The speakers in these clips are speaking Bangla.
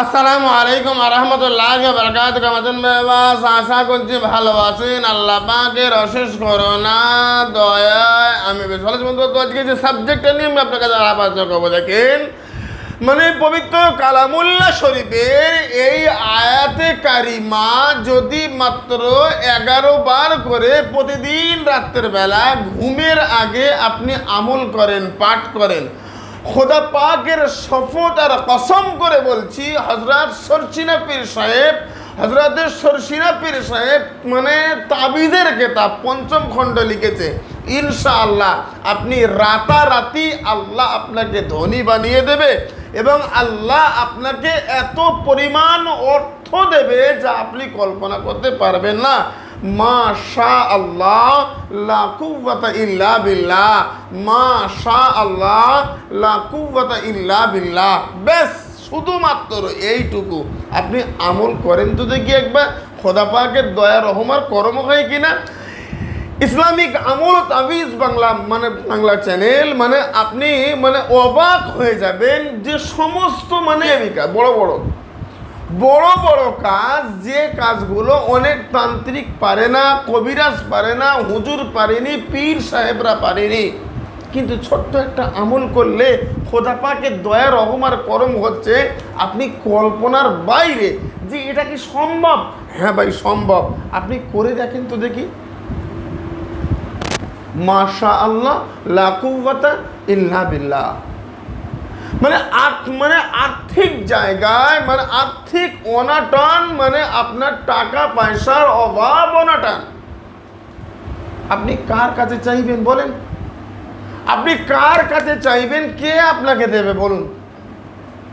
আসসালামু আলাইকুম আরহামতুল্লাহি ওয়া বারাকাতুহু। কেমন বেবাস? আশা করছি ভালো আছেন। আল্লাহ পাকের অশেষ করুণা দয়ায় আমি বেশ ভালো আছি। বন্ধু, তো আজকে যে সাবজেক্টটা নিয়ে আমি আপনার কাছে আলোচনা করবো, দেখেন মানে পবিত্র কালামুল্লাহ শরীফের এই আয়াতে কারিমা যদি মাত্র 11 বার করে প্রতিদিন রাত্রের বেলা ঘুমের আগে আপনি আমল করেন, পাঠ করেন, খোদা পাকের শপথ আর কসম করে বলছি, হযরত সরসিনা পীর সাহেব, হযরতের সরসিনা পীর সাহেব মানে তাবিজের কিতাব ৫ম খণ্ড লিখেছে। ইনশাআল্লাহ আপনি রাতারাতি আল্লাহ আপনাকে ধনী বানিয়ে দেবে এবং আল্লাহ আপনাকে এত পরিমাণ অর্থ দেবে যা আপনি কল্পনা করতে পারবেন না। মাশা আল্লাহ লা কুওয়াতা ইল্লা বিল্লাহ, মাশা আল্লাহ লা কুওয়াতা ইল্লা বিল্লাহ। বেশ শুধুমাত্র এইটুকু আপনি আমল করেন তো দেখি একবার, খোদা পাকের দয়া রহমার করম হয় কিনা। ইসলামিক আমল তাবিজ বাংলা মানে বাংলা চ্যানেল, মানে আপনি মানে অবাক হয়ে যাবেন যে সমস্ত মানে বড় বড় বড় বড় কাজ, যে কাজগুলো অনেক তান্ত্রিক পারে না, কবিরাজ পারে না, হুজুর পারেনি, পীর সাহেবরা পারেনি, কিন্তু ছোট্ট একটা আমল করলে খোদা পাকের দয়া রহমার করম হচ্ছে আপনি কল্পনার বাইরে। যে এটা কি সম্ভব? হ্যাঁ ভাই সম্ভব। আপনি করে দেখেন তো দেখি। মাশা আল্লাহ লা কুওয়াতা ইল্লা বিল্লাহ। মানে আর্থিক জায়গায় মানে আর্থিক অনাটন, মানে আপনার টাকা পয়সার অভাব অনাটন, আপনি কার কাছে চাইবেন বলেন? আপনি কার কাছে চাইবেন? কে আপনাকে দেবে বলুন?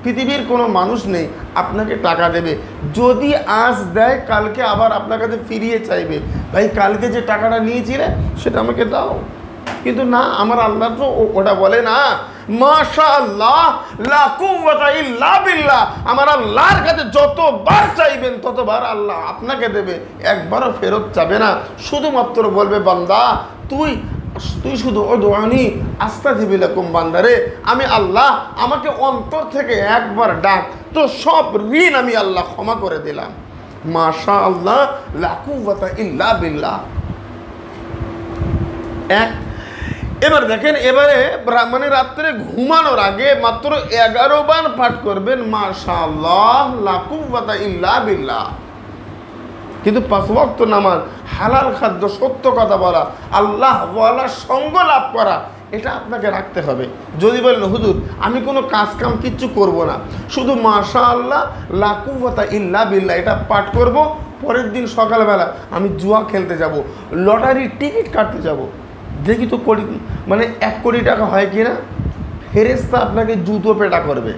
পৃথিবীর কোনো মানুষ নেই আপনাকে টাকা দেবে। যদি আজ দেয় কালকে আবার আপনার কাছে ফিরিয়ে চাইবে, ভাই কালকে যে টাকাটা নিয়েছিলে সেটা আমাকে দাও। কিন্তু না, আমার আল্লাহ তো ওটা বলে না। মাশাআল্লাহ লা কুওয়াতা ইল্লা বিল্লাহ। আমার আল্লাহর কাছে যতবার চাইবেন ততবার আল্লাহ আপনাকে দেবে, একবারও ফেরত যাবে না। শুধুমাত্র বলবে বান্দা তুই শুধু ওদুআনি আস্তাজিব লাকুম। বান্দারে আমি আল্লাহ, আমাকে অন্তর থেকে একবার ডাক, তো সব ঋণ আমি আল্লাহ ক্ষমা করে দিলাম। মাশাআল্লাহ লা কুওয়াতা ইল্লা বিল্লাহ। এবার দেখেন, এবারে মানে রাত্রে ঘুমানোর আগে মাত্র 11 বার পাঠ করবেন মাশাআল্লাহ লা কুওয়াতা ইল্লা বিল্লাহ। কিন্তু 5 ওয়াক্ত নামাজ, হালাল খাদ্য, সত্য কথা বলা, আল্লাহ ওয়ালার সঙ্গ লাভ করা, এটা আপনাকে রাখতে হবে। যদি বলেন হুজুর আমি কোনো কাজ কাম কিচ্ছু করব না, শুধু মাশাআল্লাহ লা কুওয়াতা ইল্লা বিল্লাহ এটা পাঠ করব, পরের দিন সকালবেলা আমি জুয়া খেলতে যাব, লটারির টিকিট কাটতে যাব, দেখি তো মানে 1 কোটি টাকা হয় কিনা, ফেরেশতা আপনাকে জুতো পেটা করবে।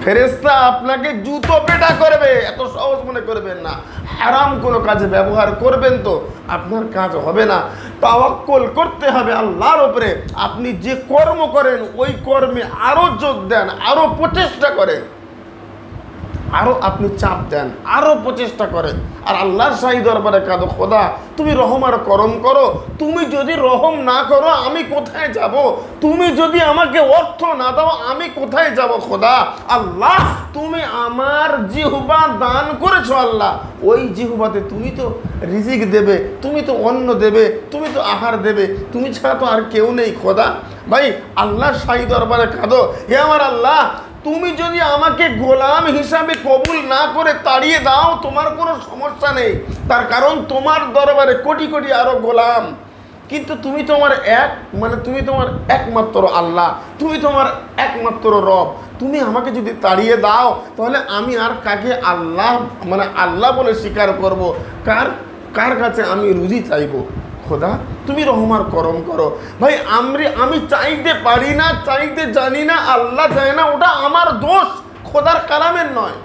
ফেরেশতা আপনাকে জুতো পেটা করবে। এত সহজ মনে করবেন না। হারাম কোনো কাজে ব্যবহার করবেন তো আপনার কাজ হবে না। তাওয়াক্কুল করতে হবে আল্লাহর উপরে। আপনি যে কর্ম করেন ওই কর্মে আরও যোগ দেন, আরও প্রচেষ্টা করেন, আরও আপনি চাপ দেন, আরও প্রচেষ্টা করেন, আর আল্লাহর শাহী দরবারে কাঁদো, খোদা তুমি রহম আর করম করো। তুমি যদি রহম না করো আমি কোথায় যাব? তুমি যদি আমাকে অর্থ না দাও আমি কোথায় যাব? খোদা আল্লাহ তুমি আমার জিহ্বা দান করেছো, আল্লাহ ওই জিহ্বাতে তুমি তো রিজিক দেবে, তুমি তো অন্ন দেবে, তুমি তো আহার দেবে, তুমি ছাড়া তো আর কেউ নেই। খোদা ভাই আল্লাহর শাহী দরবারে কাঁদো, হে আমার আল্লাহ তুমি যদি আমাকে গোলাম হিসাবে কবুল না করে তাড়িয়ে দাও তোমার কোনো সমস্যা নেই, তার কারণ তোমার দরবারে কোটি কোটি আরো গোলাম, কিন্তু তুমি তোমার তুমি তোমার একমাত্র আল্লাহ, তুমি তোমার একমাত্র রব। তুমি আমাকে যদি তাড়িয়ে দাও তাহলে আমি আর কাকে আল্লাহ মানে আল্লাহ বলে স্বীকার করব? কার কাছে আমি রুজি চাইবো? খোদা তুমি রহমার করম করো। ভাই আমি চাইতে পারি না, চাইতে জানি না, আল্লাহ চায় না, ওটা আমার দোষ, খোদার কালামের নয়।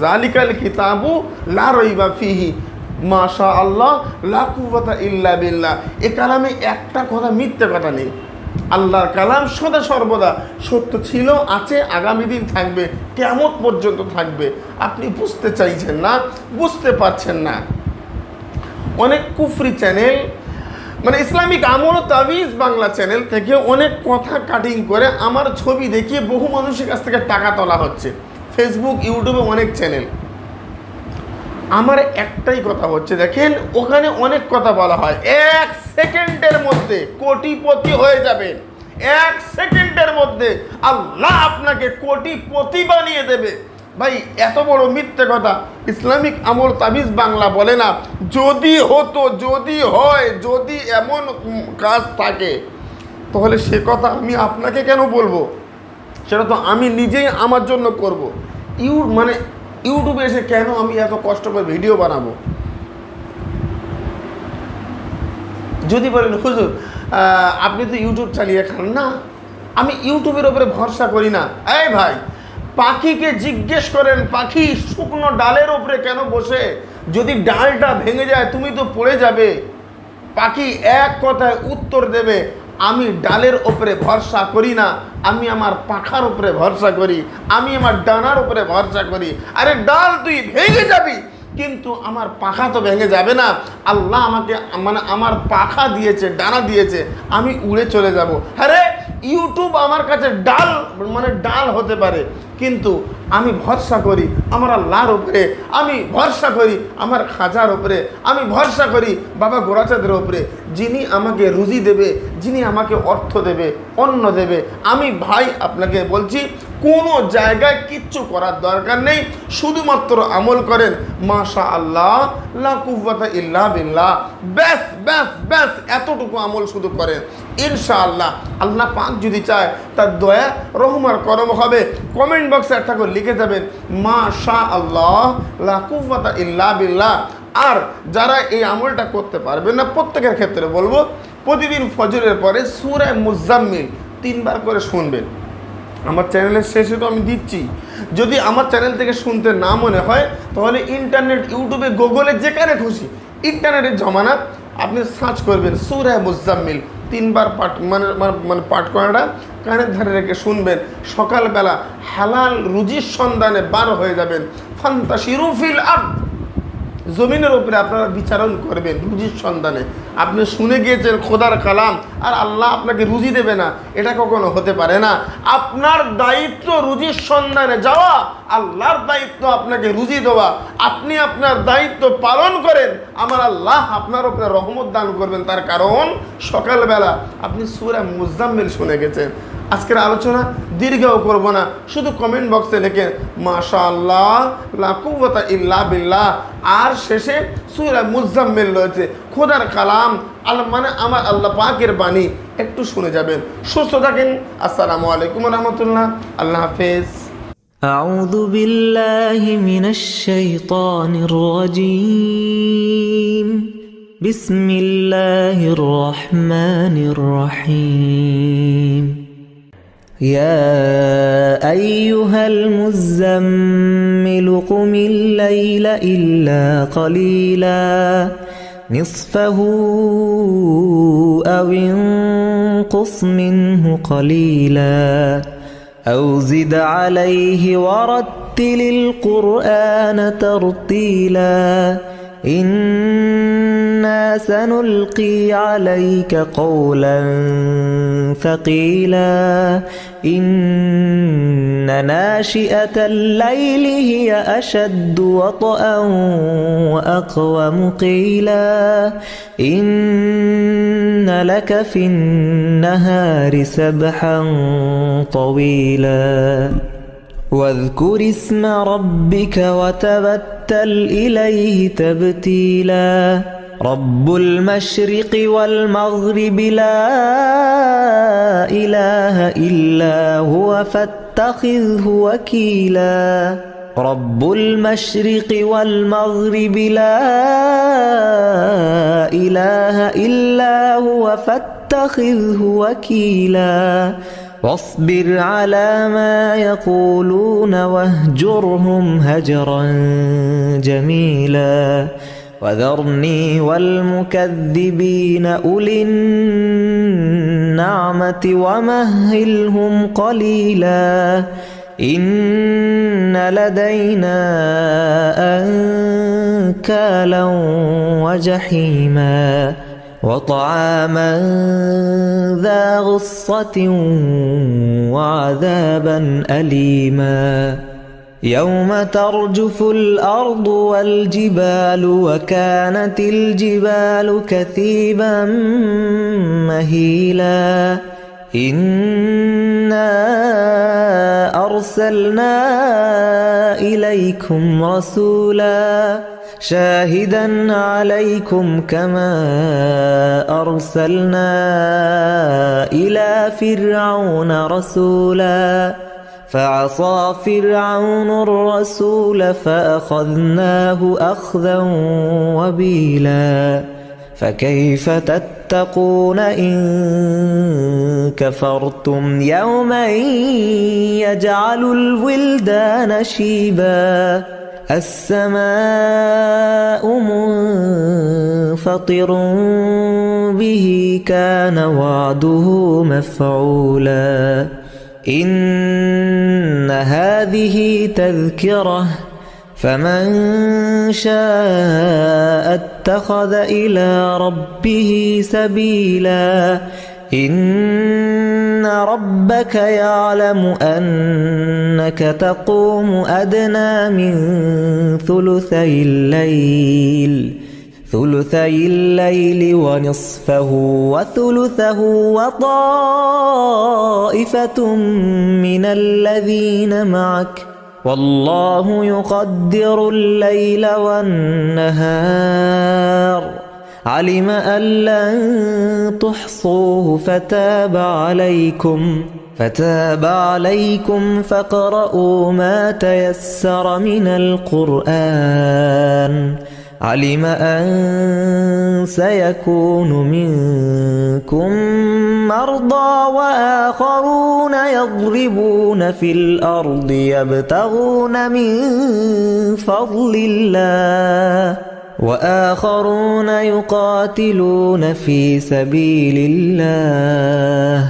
জালিকাল কিতাবু লা রাইবা ফিহি মাশাআল্লাহ লা কুওয়াতা ইল্লা বিল্লাহ। এ কালামে একটা কথা মিথ্যে কথা নেই। আল্লাহর কালাম সদা সর্বদা সত্য ছিল, আছে, আগামী দিন থাকবে, কিয়ামত পর্যন্ত থাকবে। আপনি বুঝতে চাইছেন না, বুঝতে পারছেন না। অনেক কুফরি চ্যানেল মানে ইসলামিক আমল ও তাবিজ বাংলা চ্যানেল থেকে অনেক কথা কাটিং করে আমার ছবি দেখিয়ে বহু মানুষের কাছ থেকে টাকা তোলা হচ্ছে। ফেসবুক, ইউটিউবে অনেক চ্যানেল। আমার একটাই কথা হচ্ছে, দেখেন ওখানে অনেক কথা বলা হয়, 1 সেকেন্ডের মধ্যে কোটিপতি হয়ে যাবেন, 1 সেকেন্ডের মধ্যে আল্লাহ আপনাকে কোটিপতি বানিয়ে দেবে। ভাই এত বড় মিথ্যে কথা ইসলামিক আমল তাবিজ বাংলা বলে না। যদি হতো, যদি হয়, যদি এমন কাজ থাকে তাহলে সে কথা আমি আপনাকে কেন বলবো? সেটা তো আমি নিজেই আমার জন্য করব। মানে ইউটিউবে এসে কেন আমি এত কষ্ট করে ভিডিও বানাবো? যদি বলেন হুজুর আপনি তো ইউটিউব চালিয়ে খান না, আমি ইউটিউবের উপরে ভরসা করি না। এই ভাই, পাখিকে জিজ্ঞেস করেন, পাখি শুকনো ডালের উপরে কেন বসে? যদি ডালটা ভেঙে যায় তুমি তো পড়ে যাবে। পাখি এক কথায় উত্তর দেবে, আমি ডালের উপরে ভরসা করি না, আমি আমার পাখার উপরে ভরসা করি, আমি আমার ডানার উপরে ভরসা করি। আরে ডাল তুই ভেঙে যাবি, কিন্তু আমার পাখা তো ভেঙে যাবে না। আল্লাহ আমাকে মানে আমার পাখা দিয়েছে, ডানা দিয়েছে, আমি উড়ে চলে যাব। আরে ইউটিউব আমার কাছে ডাল মানে ডাল হতে পারে, কিন্তু আমি ভরসা করি আমার আল্লাহর উপরে, আমি ভরসা করি আমার খাজার উপরে, আমি ভরসা করি বাবা গোরাচাঁদের উপরে, যিনি আমাকে রুজি দেবে, যিনি আমাকে অর্থ দেবে, অন্ন দেবে। আমি ভাই আপনাকে বলছি, কোনো জায়গায় কিচ্ছু করার দরকার নেই, শুধুমাত্র আমল করেন মাশা আল্লাহ লা কুওয়াতা ইল্লা বিল্লাহ, ব্যাস ব্যাস ব্যাস এতটুকু আমল শুধু করেন, ইনশাআল্লাহ আল্লাহ পাক যদি চায় তার দয়া রহমার করম হবে। কমেন্ট বক্সে একটা করে লিখে যাবেন মাশা আল্লাহ লা কুওয়াতা ইল্লা বিল্লাহ। আর যারা এই আমলটা করতে পারবেন না, প্রত্যেকের ক্ষেত্রে বলবো প্রতিদিন ফজরের পরে সূরা মুজাম্মিল 3 বার করে শুনবেন। আমার চ্যানেলের শেষে তো আমি দিচ্ছি, যদি আমার চ্যানেল থেকে শুনতে না মনে হয় তাহলে ইন্টারনেট, ইউটিউবে, গুগলে, যেখানে খুশি ইন্টারনেটের জমানা, আপনি সার্চ করবেন সূরা মুজাম্মিল, 3 বার পাঠ মানে পাঠ করাটা কানের ধারে রেখে শুনবেন। সকালবেলা হালাল রুজির সন্ধানে বার হয়ে যাবেন। ফান্তাশিরু ফিল আরদ, জমিনের উপরে আপনারা বিচারণ করবেন রুজির সন্ধানে। আপনি শুনে গিয়েছেন খোদার কালাম, আর আল্লাহ আপনাকে রুজি দেবে না, এটা কখনো হতে পারে না। আপনার দায়িত্ব রুজির সন্ধানে যাওয়া, আল্লাহর দায়িত্ব আপনাকে রুজি দেওয়া। আপনি আপনার দায়িত্ব পালন করেন, আমার আল্লাহ আপনার উপরে রহমত দান করবেন। তার কারণ সকালবেলা আপনি সূরা মুজাম্মিল শুনে গেছেন। আজকের আলোচনা দীর্ঘও করব না, শুধু কমেন্ট বক্সে লেখেন মাশাআল্লাহ লা কুওয়াতা ইল্লা বিল্লাহ, আর শেষে সূরা মুজাম্মিল রয়েছে, খোদার কালাম, মানে আমার আল্লাহ পাকের বাণী। একটু শুনে যাবেন। সুস্থ থাকেন। আসসালামু আলাইকুম ওয়া রাহমাতুল্লাহ। আল্লাহ হাফেজ। أعوذ بالله من الشيطان الرجيم. بسم الله الرحمن الرحيم. يا أيها المزمل قم الليل إلا قليلا نصفه أو انقص منه قليلا أو زد عليه ورتل القرآن ترتيلا إنا سنلقي عليك قولا ثقيلا إن ناشئة الليل هي أشد وطئا وأقوم قيلا إن لك في النهار سبحا طويلا واذكر اسم ربك وتبتل إليه تبتيلا رب المشرق والمغرب لا إله إلا هو فاتخذه وكيلا رب المشرق والمغرب لا إله إلا هو فاتخذه وكيلا واصبر على ما يقولون واهجرهم هجرا جميلا وذرني والمكذبين أولي النعمة ومهلهم قليلا إن لدينا أنكالا وجحيما وطعاما ذا غصة وعذابا أليما يوم ترجف الأرض والجبال وكانت الجبال كثيبا مهيلا إنا أرسلنا إليكم رسولا شاهدا عليكم كما أرسلنا إلى فرعون رسولا فعصى فرعون الرسول فأخذناه أخذا وبيلا فكيف تتقون إن كفرتم يوما يجعل الولدان شيبا السماء منفطر به كان وعده مفعولا إن هذه تذكرة فمن شاء اتخذ إلى ربه سبيلا إن ربك يعلم أنك تقوم أدنى من ثلثي الليل ونصفه وثلثه وطائفة من الذين معك والله يقدر الليل والنهار علم أن لن تحصوه فتاب عليكم فاقرؤوا ما تيسر من القرآن علم أن سيكون منكم مرضى وآخرون يضربون في الأرض يبتغون من فضل الله وآخرون يقاتلون في سبيل الله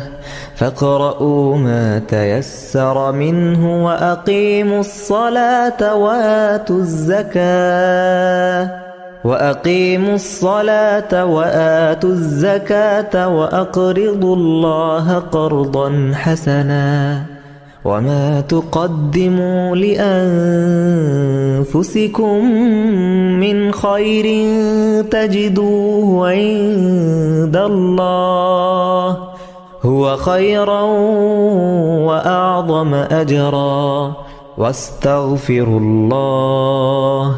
فاقرؤوا ما تيسر منه وأقيموا الصلاة وآتوا الزكاة وأقرضوا الله قرضا حسنا وما تقدموا لأنفسكم من خير تجدوه عند الله هو خيرا وأعظم أجرا واستغفروا الله